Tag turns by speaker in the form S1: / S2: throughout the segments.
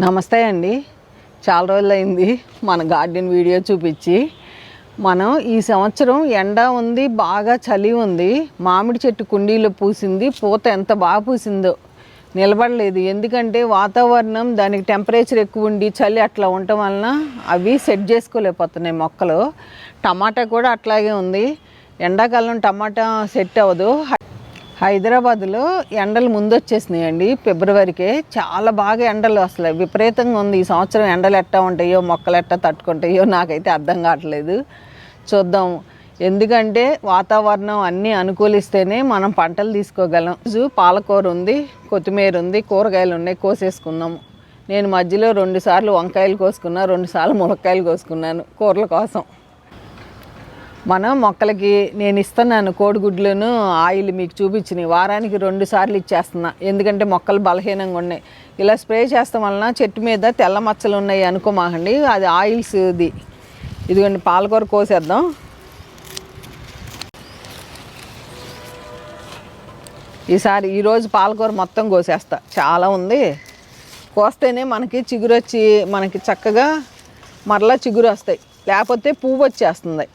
S1: నమస్తే అండి. చాలా రోజులైంది మన గార్డెన్ వీడియో చూపించి. మనం ఈ సంవత్సరం ఎండ ఉంది, బాగా చలి ఉంది. మామిడి చెట్టు కుండీలో పూసింది, పూత ఎంత బాగా పూసిందో. నిలబడలేదు, ఎందుకంటే వాతావరణం దానికి టెంపరేచర్ ఎక్కువ ఉండి చలి అట్లా ఉండటం వలన అవి సెట్ చేసుకోలేకపోతున్నాయి మొక్కలు. టమాటా కూడా అట్లాగే ఉంది. ఎండాకాలం టమాటా సెట్ అవ్వదు. హైదరాబాద్లో ఎండలు ముందు వచ్చేసినాయండి, ఫిబ్రవరికే. చాలా బాగా ఎండలు అసలు విపరీతంగా ఉంది ఈ సంవత్సరం. ఎండలు ఎట్టా ఉంటాయో, మొక్కలు ఎట్టా తట్టుకుంటాయో నాకైతే అర్థం కావట్లేదు. చూద్దాం, ఎందుకంటే వాతావరణం అన్నీ అనుకూలిస్తేనే మనం పంటలు తీసుకోగలం. పాలకూర ఉంది, కొత్తిమీర ఉంది, కూరగాయలు ఉన్నాయి, కోసేసుకుందాము. నేను మధ్యలో 2 సార్లు వంకాయలు కోసుకున్నా, 2 సార్లు ములక్కాయలు కోసుకున్నాను కూరల కోసం. మన మొక్కలకి నేను ఇస్తున్నాను కోడిగుడ్లను, ఆయిల్ మీకు చూపించినాయి. వారానికి 2 సార్లు ఇచ్చేస్తున్నా, ఎందుకంటే మొక్కలు బలహీనంగా ఉన్నాయి. ఇలా స్ప్రే చేస్తాం వలన చెట్టు మీద తెల్ల మచ్చలు ఉన్నాయి అనుకోమాకండి, అది ఆయిల్స్ది. ఇదిగోండి, పాలకూర కోసేద్దాం. ఈరోజు పాలకూర మొత్తం కోసేస్తా, చాలా ఉంది. కోస్తేనే మనకి చిగురు వచ్చి మనకి చక్కగా మరలా చిగురు వస్తాయి, లేకపోతే పువ్వు వచ్చేస్తుంది.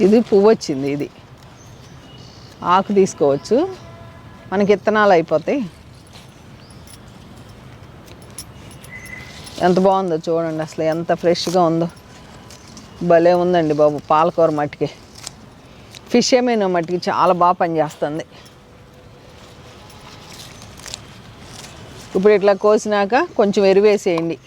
S1: ఇది పువ్వు వచ్చింది, ఇది ఆకు తీసుకోవచ్చు, మనకి విత్తనాలు అయిపోతాయి. ఎంత బాగుందో చూడండి, అసలు ఎంత ఫ్రెష్గా ఉందో. భలే ఉందండి బాబు పాలకూర మట్టికి. ఫిష్ ఏమైనా మట్టికి చాలా బాగా పనిచేస్తుంది. ఇప్పుడు ఇట్లా కోసినాక కొంచెం ఎరువేసేయండి.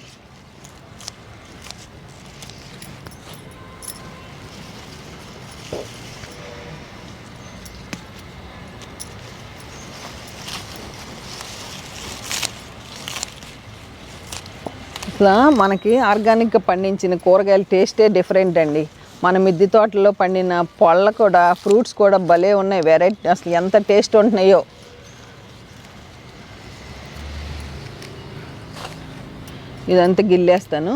S1: అసలు మనకి ఆర్గానిక్గా పండించిన కూరగాయల టేస్టే డిఫరెంట్ అండి. మన మిద్దె తోటలో పండిన పళ్ళ కూడా, ఫ్రూట్స్ కూడా భలే ఉన్నాయి, వెరైటీ. అసలు ఎంత టేస్ట్ ఉంటున్నాయో. ఇదంతా గిల్లేస్తాను.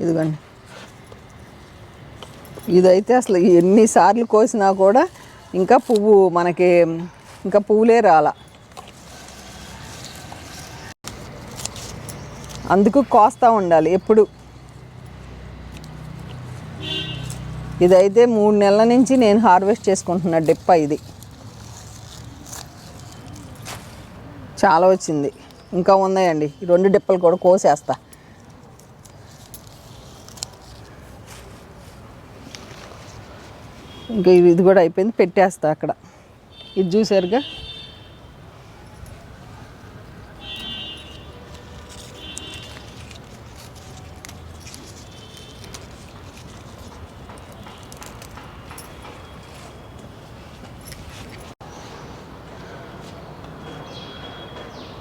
S1: ఇదిగోండి, ఇదైతే అసలు ఎన్నిసార్లు కోసినా కూడా ఇంకా పువ్వులే రాలా. అందుకు కోస్తూ ఉండాలి ఎప్పుడు. ఇదైతే 3 నెలల నుంచి నేను హార్వెస్ట్ చేసుకుంటున్నా డిప్ప. ఇది చాలా వచ్చింది, ఇంకా ఉన్నాయండి. 2 డిప్పలు కూడా కోసేస్తా. ఇంకా ఇది కూడా అయిపోయింది, పెట్టేస్తా అక్కడ. ఇది చూసారుగా,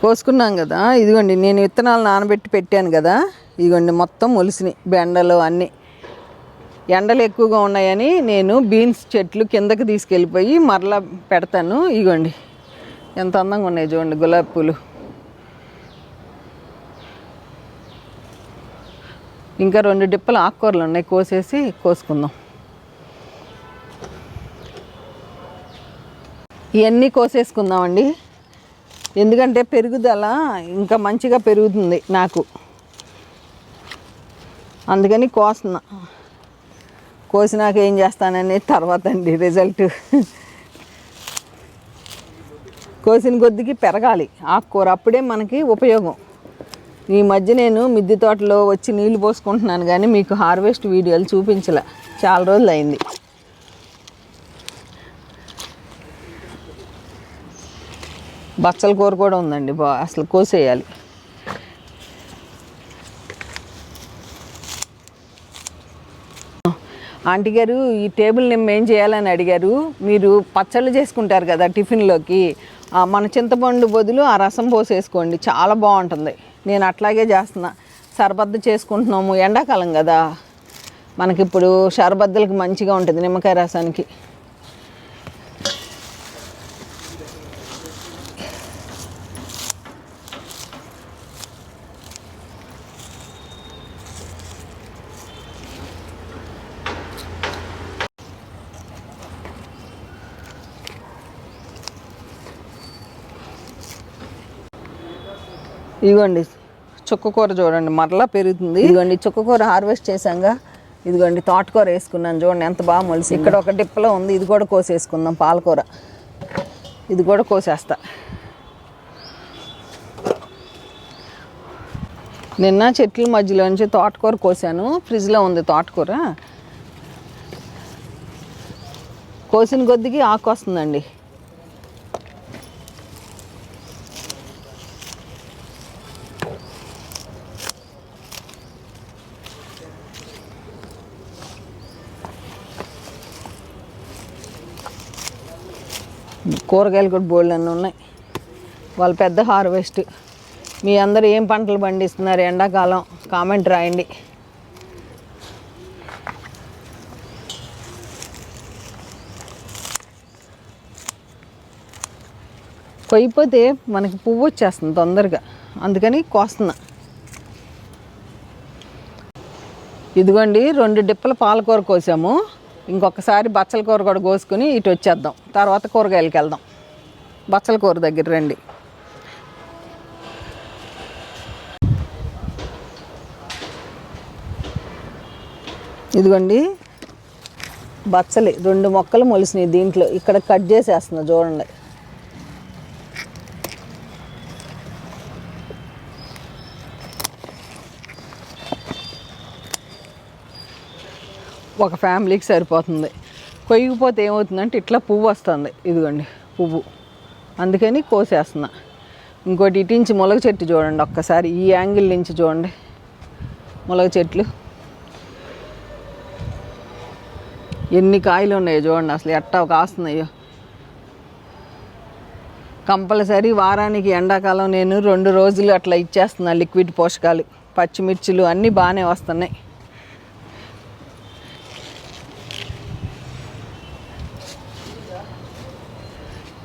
S1: కోసుకున్నాం కదా. ఇదిగోండి, నేను విత్తనాలు నానబెట్టి పెట్టాను కదా, ఇదిగోండి మొత్తం మొలిసినాయి. బెండలు అన్నీ ఎండలు ఎక్కువగా ఉన్నాయని నేను బీన్స్ చెట్లు కిందకి తీసుకెళ్ళిపోయి మరలా పెడతాను. ఇగోండి ఎంత అందంగా ఉన్నాయి చూడండి గులాబీ పూలు. ఇంకా 2 డిప్పలు ఆకుకూరలు ఉన్నాయి, కోసుకుందాం. ఇవన్నీ కోసేసుకుందామండి, ఎందుకంటే పెరుగుదల ఇంకా మంచిగా పెరుగుతుంది నాకు, అందుకని కోస్తున్నా. కోసినాక ఏం చేస్తానని తర్వాత అండి రిజల్ట్. కోసిన కొద్దికి పెరగాలి ఆకుకూర, అప్పుడే మనకి ఉపయోగం. ఈ మధ్య నేను మిద్దె తోటలో వచ్చి నీళ్లు పోసుకుంటున్నాను, కానీ మీకు హార్వెస్ట్ వీడియోలు చూపించలే, చాలా రోజులు అయింది. బచ్చల కూర కూడా ఉందండి, అసలు కోసేయాలి. ఆంటీ గారు, ఈ టేబుల్ నిమ్మ ఏం చేయాలని అడిగారు. మీరు పచ్చళ్ళు చేసుకుంటారు కదా టిఫిన్లోకి, మన చింతపండు బదులు ఆ రసం పోసేసుకోండి, చాలా బాగుంటుంది. నేను అట్లాగే చేస్తున్నా. సరబద్ద చేసుకుంటున్నాము, ఎండాకాలం కదా, మనకిప్పుడు షరబద్దలకి మంచిగా ఉంటుంది నిమ్మకాయ రసానికి. ఇదిగోండి చుక్కకూర చూడండి మరలా పెరుగుతుంది. ఇదిగోండి చుక్కకూర హార్వెస్ట్ చేశాంగా. ఇదిగోండి తోటకూర వేసుకున్నాను చూడండి ఎంత బాగా మొలిసి. ఇక్కడ ఒక డిప్పలో ఉంది, ఇది కూడా కోసేసుకుందాం. పాలకూర ఇది కూడా కోసేస్తా. నిన్న చెట్ల మధ్యలో నుంచి తోటకూర కోసాను, ఫ్రిడ్జ్లో ఉంది తోటకూర. కోసిన కొద్దికి ఆకు వస్తుందండి. కూరగాయలు కూడా బోల్డ్ అన్నీ ఉన్నాయి. వాళ్ళు పెద్ద హార్వెస్ట్. మీ అందరూ ఏం పంటలు పండిస్తున్నారు ఎండాకాలం కామెంట్ రాయండి. కొయ్యిపోతే మనకి పువ్వు వచ్చేస్తుంది తొందరగా, అందుకని కోస్తున్నా. ఇదిగోండి 2 డిప్పల పాలకూర కోసాము. ఇంకొకసారి బచ్చల కూర కూడా కోసుకుని ఇటు వచ్చేద్దాం. తర్వాత కూరగాయలకి వెళ్దాం. బచ్చల కూర దగ్గర రండి. ఇదిగోండి బచ్చలి 2 మొక్కలు మొలిసినాయి దీంట్లో. ఇక్కడ కట్ చేసేస్తున్నా చూడండి. ఒక ఫ్యామిలీకి సరిపోతుంది. కొయ్యిపోతే ఏమవుతుందంటే ఇట్లా పువ్వు వస్తుంది. ఇదిగోండి పువ్వు, అందుకని కోసేస్తున్నా. ఇంకోటి ఇటు నుంచి ములగ చెట్టు చూడండి ఒక్కసారి, ఈ యాంగిల్ నుంచి చూడండి ములగ చెట్లు ఎన్ని కాయలు ఉన్నాయో చూడండి. అసలు ఎట్టా కాస్తున్నాయో. కంపల్సరీ వారానికి ఎండాకాలం నేను 2 రోజులు అట్లా ఇచ్చేస్తున్నా లిక్విడ్ పోషకాలు. పచ్చిమిర్చిలు అన్నీ బాగానే వస్తున్నాయి.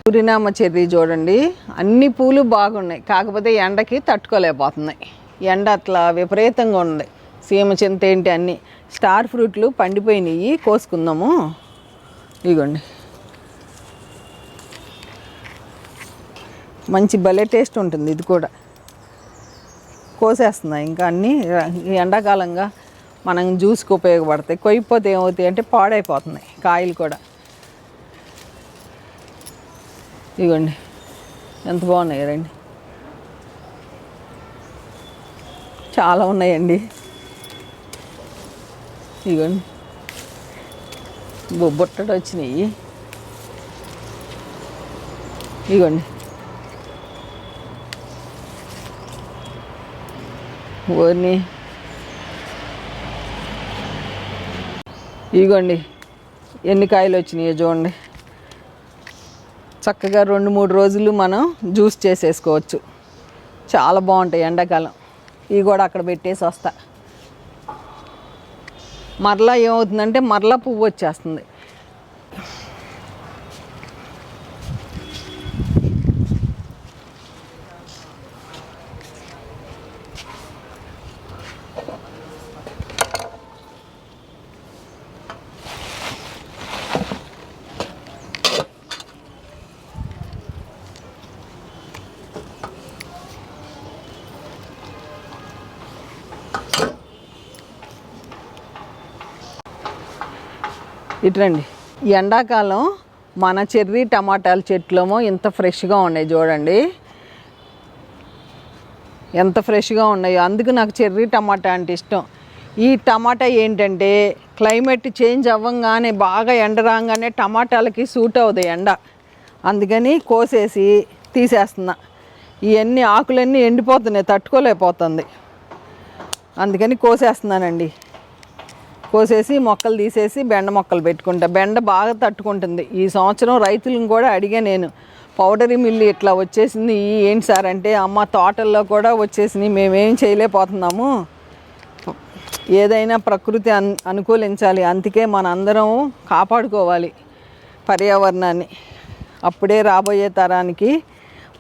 S1: సూర్యనామ చెర్రీ చూడండి, అన్ని పూలు బాగున్నాయి, కాకపోతే ఎండకి తట్టుకోలేకపోతున్నాయి. ఎండ అట్లా విపరీతంగా ఉంది. సీమ చింత ఏంటి అన్నీ. స్టార్ ఫ్రూట్లు పండిపోయినాయి, కోసుకుందాము. ఇదిగోండి మంచి భలే టేస్ట్ ఉంటుంది. ఇది కూడా కోసేస్తున్నాయి. ఇంకా అన్నీ ఎండాకాలంగా మనం జ్యూస్కి ఉపయోగపడతాయి. కొయ్యిపోతే ఏమవుతాయి అంటే పాడైపోతున్నాయి కాయలు కూడా. ఇదిగోండి ఎంత బాగున్నాయి రండి, చాలా ఉన్నాయండి. ఇదిగోండి బొబ్బొట్టడు వచ్చినాయి. ఇదిగోండి ఓర్ని. ఇదిగోండి ఎన్ని కాయలు వచ్చినాయో చూడండి. చక్కగా 2-3 రోజులు మనం జ్యూస్ చేసేసుకోవచ్చు. చాలా బాగుంటాయి ఎండాకాలం. ఇవి కూడా అక్కడ పెట్టేసి వస్తా. మరలా ఏమవుతుందంటే మరలా పువ్వు వచ్చేస్తుంది. ఇట్రండి. ఎండాకాలం మన చెర్రీ టమాటాల చెట్లేమో ఇంత ఫ్రెష్గా ఉన్నాయి చూడండి, ఎంత ఫ్రెష్గా ఉన్నాయో. అందుకు నాకు చెర్రీ టమాటా అంటే ఇష్టం. ఈ టమాటా ఏంటంటే క్లైమేట్ చేంజ్ అవ్వగానే బాగా ఎండ రాగానే టమాటాలకి సూట్ అవుతాయి ఎండ, అందుకని కోసేసి తీసేస్తున్నా. ఇవన్నీ ఆకులన్నీ ఎండిపోతున్నాయి, తట్టుకోలేకపోతుంది, అందుకని కోసేస్తున్నానండి. కోసేసి మొక్కలు తీసేసి బెండ మొక్కలు పెట్టుకుంటా. బెండ బాగా తట్టుకుంటుంది. ఈ సంవత్సరం రైతులను కూడా అడిగా నేను, పౌడరీ మిల్లు ఇట్లా వచ్చేసింది. ఏంటి సార్ అంటే, అమ్మ తోటల్లో కూడా వచ్చేసింది, మేమేం చేయలేకపోతున్నాము, ఏదైనా ప్రకృతి అనుకూలించాలి, అందుకే మనందరం కాపాడుకోవాలి పర్యావరణాన్ని. అప్పుడే రాబోయే తరానికి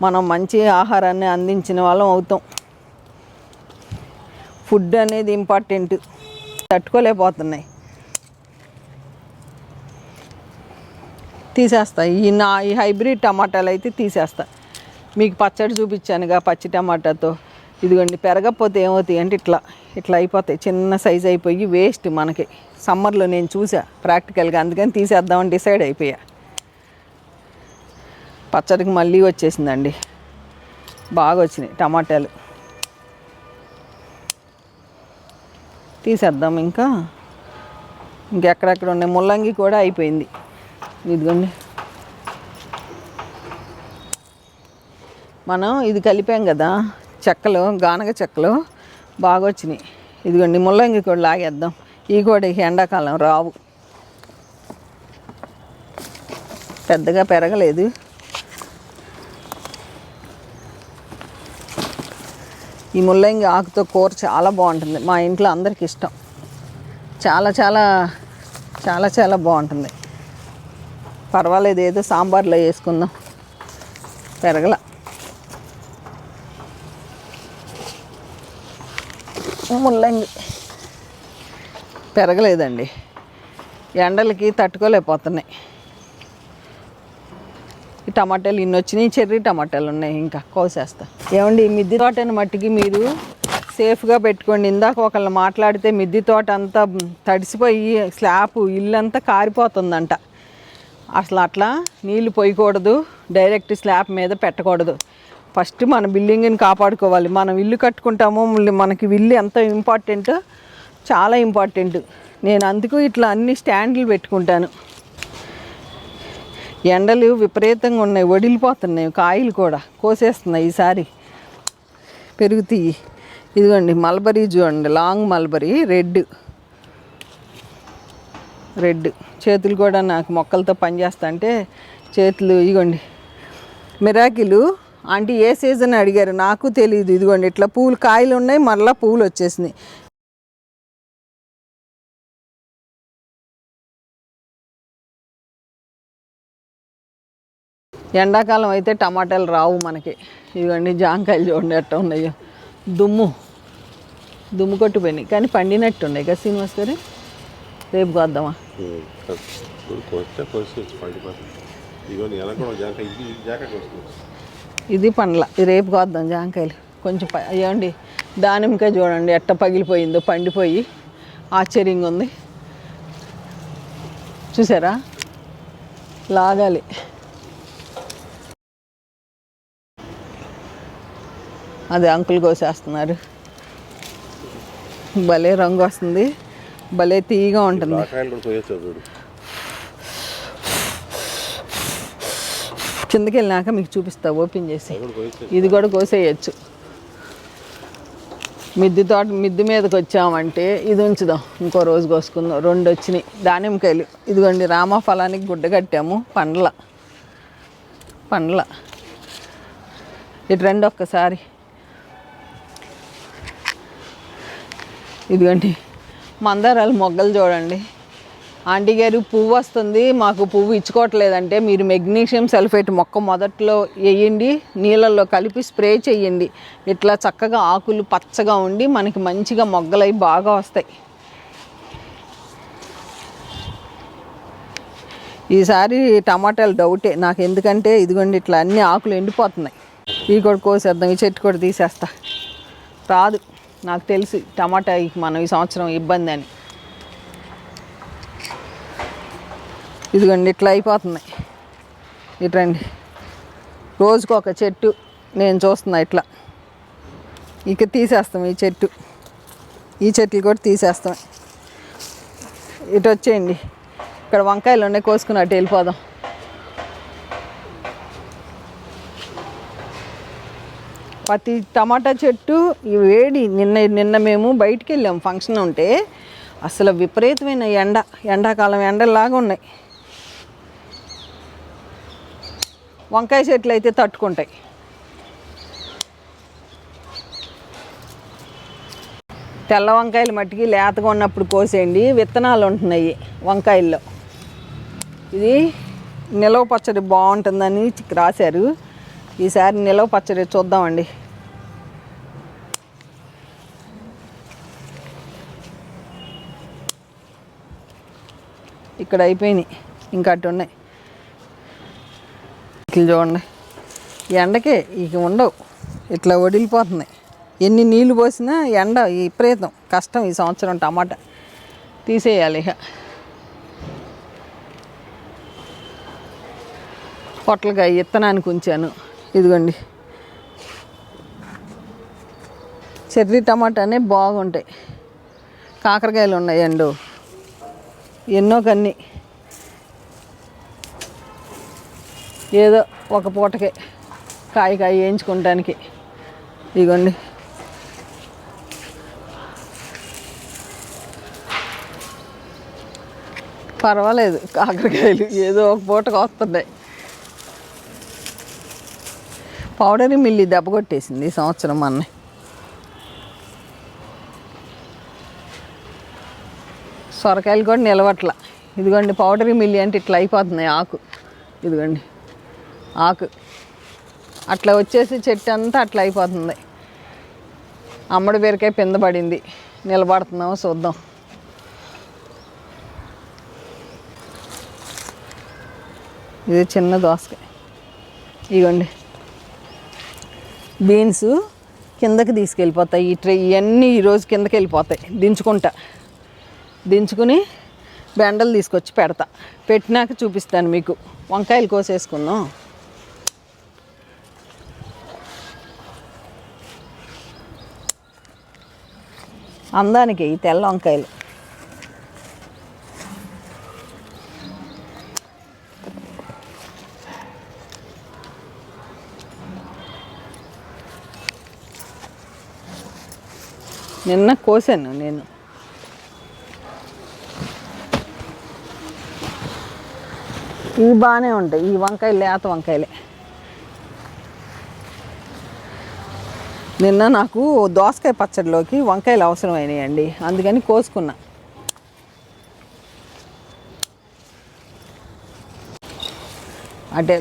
S1: మనం మంచి ఆహారాన్ని అందించిన వాళ్ళం అవుతాం. ఫుడ్ అనేది ఇంపార్టెంట్. తట్టుకోలేకపోతున్నాయి. తీసేస్తా ఈ హైబ్రిడ్ టమాటాలు అయితే తీసేస్తా. మీకు పచ్చడి చూపించానుగా పచ్చి టమాటాతో. ఇదిగోండి, పెరగకపోతే ఏమవుతాయి అంటే ఇట్లా అయిపోతాయి, చిన్న సైజ్ అయిపోయి వేస్ట్ మనకి. సమ్మర్లో నేను చూసా ప్రాక్టికల్గా, అందుకని తీసేద్దామని డిసైడ్ అయిపోయా. పచ్చడికి మళ్ళీ వచ్చేసిందండి, బాగా వచ్చినాయి టమాటాలు. తీసేద్దాం. ఇంకెక్కడెక్కడ ఉన్నాయి, ముల్లంగి కూడా అయిపోయింది. ఇదిగోండి, మనం ఇది కలిపాం కదా చెక్కలు, గానగ చెక్కలు బాగా వచ్చినాయి. ఇదిగోండి, ముల్లంగి కూడా లాగేద్దాం. ఈ కూడా ఎండాకాలం రావు, పెద్దగా పెరగలేదు. ఈ ముల్లంగి ఆకుతో కూర చాలా బాగుంటుంది, మా ఇంట్లో అందరికి ఇష్టం. చాలా చాలా చాలా చాలా బాగుంటుంది. పర్వాలేదు, ఏదో సాంబార్లో వేసుకుందాం. పెరగల. ముల్లంగి పెరగలేదండి, ఎండలకి తట్టుకోలేకపోతున్నాయి. ఈ టమాటాలు ఇన్ని వచ్చినాయి, చెర్రీ టమాటాలు ఉన్నాయి, ఇంకా కోసేస్తా. ఏమండి, మిద్దె తోటని మట్టికి మీరు సేఫ్గా పెట్టుకోండి. ఇందాక ఒకళ్ళు మాట్లాడితే మిద్దె తోట అంతా తడిసిపోయి స్లాబ్ ఇల్లంతా కారిపోతుందంట. అసలు అట్లా నీళ్ళు పోయకూడదు, డైరెక్ట్ స్లాబ్ మీద పెట్టకూడదు. ఫస్ట్ మన బిల్డింగ్ని కాపాడుకోవాలి. మనం ఇల్లు కట్టుకుంటాము, మనకి ఇల్లు ఎంత ఇంపార్టెంటో, చాలా ఇంపార్టెంట్. నేను అందుకు ఇట్లా అన్ని స్టాండ్లు పెట్టుకుంటాను. ఎండలు విపరీతంగా ఉన్నాయి, వడిలిపోతున్నాయి, కాయలు కూడా కోసేస్తున్నాయి. ఈసారి పెరుగుతాయి. ఇదిగోండి మల్బరీ చూడండి, లాంగ్ మల్బరీ, రెడ్ చేతులు కూడా నాకు మొక్కలతో పనిచేస్తా అంటే చేతులు. ఇదిగోండి మిరాకిలు ఆంటీ ఏ సీజన్ అడిగారు, నాకు తెలియదు. ఇదిగోండి ఇట్లా పూలు, కాయలు ఉన్నాయి, మళ్ళీ పూలు వచ్చేసినాయి. ఎండాకాలం అయితే టమాటాలు రావు మనకి. ఇదిగోండి జాంకాయలు చూడండి ఎట్లా ఉన్నాయో, దుమ్ము కొట్టిపోయినాయి, కానీ పండినట్టు ఉన్నాయి కదా శ్రీనివాస్ గారు. రేపు కోద్దామా? ఇది పండ్ల, రేపు కోద్దాం జాంకాయలు. కొంచెం ఏమండి, దానిమ్మకాయ చూడండి ఎట్ట పగిలిపోయిందో, పండిపోయి ఆశ్చర్యంగా ఉంది. చూసారా, లాగాలి. అది అంకుల్ కోసేస్తున్నారు. భలే రంగు వస్తుంది, భలే తీయగా ఉంటుంది. కిందకి వెళ్ళినాక మీకు చూపిస్తా ఓపెన్ చేసి. ఇది కూడా కోసేయచ్చు. మిద్దె మీదకి వచ్చామంటే ఇది ఉంచుదాం, ఇంకో రోజు కోసుకుందాం. 2 వచ్చినాయి దానిమ్మకాయలు. ఇదిగోండి రామఫలానికి గుడ్డ కట్టాము, పండ్ల ఇటు రండి ఒక్కసారి. ఇదిగోండి మందారాలు మొగ్గలు చూడండి. ఆంటీ గారు పువ్వు వస్తుంది, మాకు పువ్వు ఇచ్చుకోవట్లేదంటే మీరు మెగ్నీషియం సల్ఫేట్ మొక్క మొదట్లో వేయండి, నీళ్ళల్లో కలిపి స్ప్రే చేయండి. ఇట్లా చక్కగా ఆకులు పచ్చగా ఉండి మనకి మంచిగా మొగ్గలై బాగా వస్తాయి. ఈసారి టమాటాలు డౌటే నాకు, ఎందుకంటే ఇదిగోండి ఇట్లా అన్ని ఆకులు ఎండిపోతున్నాయి. ఇవి కూడా కోసేద్దాం, ఈ చెట్టు కూడా తీసేస్తా. రాదు నాకు తెలిసి టమాటా మనం ఈ సంవత్సరం ఇబ్బంది అని. ఇదిగోండి ఇట్లా అయిపోతున్నాయి. ఇట్రండి, రోజుకు ఒక చెట్టు నేను చూస్తున్నా ఇట్లా. ఇక తీసేస్తాం ఈ చెట్లు కూడా తీసేస్తాం. ఇటు వచ్చేయండి, ఇక్కడ వంకాయలు ఉన్నాయి, కోసుకుని అటు వెళ్ళిపోదాం. ప్రతి టమాటా చెట్టు ఈ వేడి. నిన్న మేము బయటికి వెళ్ళాము, ఫంక్షన్ ఉంటే. అసలు విపరీతమైన ఎండాకాలం ఎండలాగా ఉన్నాయి. వంకాయ చెట్లు అయితే తట్టుకుంటాయి. తెల్ల వంకాయలు మట్టికి లేతగా ఉన్నప్పుడు కోసేయండి, విత్తనాలు ఉంటున్నాయి వంకాయల్లో. ఇది నిలవ పచ్చడి బాగుంటుందని రాశారు. ఈసారి నిలవ పచ్చడి చూద్దామండి. ఇక్కడ అయిపోయినాయి, ఇంకా అటు ఉన్నాయి. ఇట్లా చూడండి, ఎండకే ఇక ఉండవు, ఇట్లా వడిలిపోతున్నాయి. ఎన్ని నీళ్ళు పోసినా ఎండ విపరీతం కష్టం ఈ సంవత్సరం. టమాటా తీసేయాలి ఇక. పొట్లకాయ విత్తనానికి ఉంచాను, ఇదిగోండి. చెర్రీ టమాటానే బాగుంటాయి. కాకరకాయలు ఉన్నాయండి ఎన్నో కన్ని. ఏదో ఒక పూటకే కాయ వేయించుకోవటానికి. ఇదిగోండి, పర్వాలేదు కాకరకాయలు ఏదో ఒక పూటకు వస్తున్నాయి. పౌడరీ మిల్లి దెబ్బ కొట్టేసింది ఈ సంవత్సరం అన్నీ. సొరకాయలు కూడా నిలవట్ల. ఇదిగోండి, పౌడరీ మిల్లి అంటే ఇట్లా అయిపోతున్నాయి ఆకు. ఇదిగోండి ఆకు అట్లా వచ్చేసి చెట్టు అంతా అట్లా అయిపోతుంది. అమ్మడి బీరకాయ పింద పడింది, నిలబడుతున్నామో చూద్దాం. ఇది చిన్న దోసకాయ. ఇదిగోండి బీన్స్ కిందకి తీసుకెళ్ళిపోతాయి. ఈ ట్రే ఇవన్నీ ఈరోజు కిందకి వెళ్ళిపోతాయి. దించుకుని బెండలు తీసుకొచ్చి పెడతా. పెట్టినాక చూపిస్తాను మీకు. వంకాయలు కోసేసుకుందాం. అందానికి ఈ తెల్ల వంకాయలు. నిన్న కోసాను నేను. ఇవి బాగానే ఉంటాయి, ఈ వంకాయలు లేత వంకాయలే. నిన్న నాకు దోసకాయ పచ్చడిలోకి వంకాయలు అవసరమైనాయండి, అందుకని కోసుకున్నా. అటు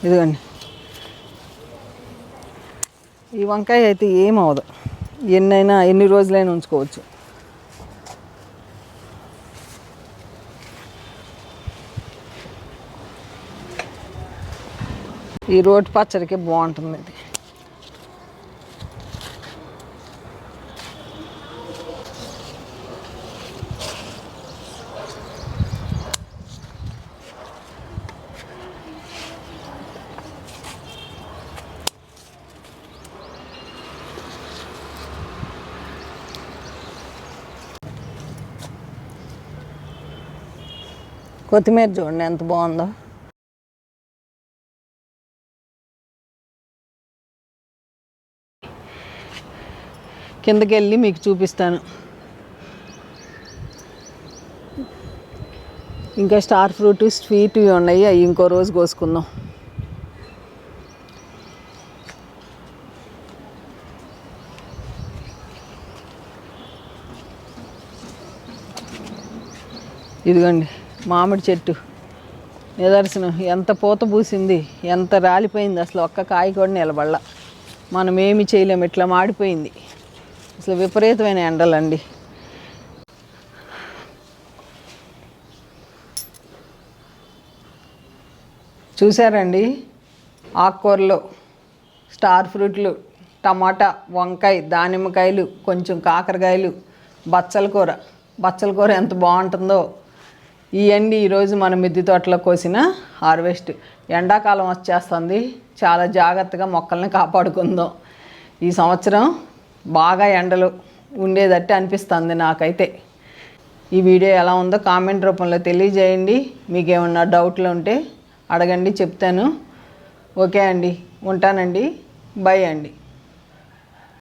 S1: ఇదిగోండి, ఈ వంకాయ అయితే ఏమవదు, ఎన్ని రోజులైనా ఉంచుకోవచ్చు. ఈ రోటి పచ్చడికి బాగుంటుంది ఇది. కొత్తిమీర చూడండి ఎంత బాగుందో. కిందకి వెళ్ళి మీకు చూపిస్తాను. ఇంకా స్టార్ ఫ్రూట్ స్వీట్ ఉన్నాయి, అవి ఇంకో రోజు కోసుకుందాం. ఇదిగోండి మామిడి చెట్టు నిదర్శనం. ఎంత పూత పూసింది, ఎంత రాలిపోయింది, అసలు ఒక్క కాయ కూడా నిలబడలా. మనం ఏమి చేయలేము, ఇట్లా మాడిపోయింది. అసలు విపరీతమైన ఎండలండి. చూసారండి, ఆకుకూరలు, స్టార్ ఫ్రూట్లు, టమాటా, వంకాయ, దానిమ్మకాయలు, కొంచెం కాకరకాయలు, బచ్చల కూర ఎంత బాగుంటుందో. ఇవన్నీ ఈరోజు మన మిద్దె తోటలో కోసిన హార్వెస్ట్. ఎండాకాలం వచ్చేస్తుంది, చాలా జాగ్రత్తగా మొక్కల్ని కాపాడుకుందాం. ఈ సంవత్సరం బాగా ఎండలు ఉండేదట్టు అనిపిస్తుంది నాకైతే. ఈ వీడియో ఎలా ఉందో కామెంట్ రూపంలో తెలియజేయండి. మీకు ఏమన్నా డౌట్లు ఉంటే అడగండి, చెప్తాను. ఓకే అండి, ఉంటానండి. బై అండి.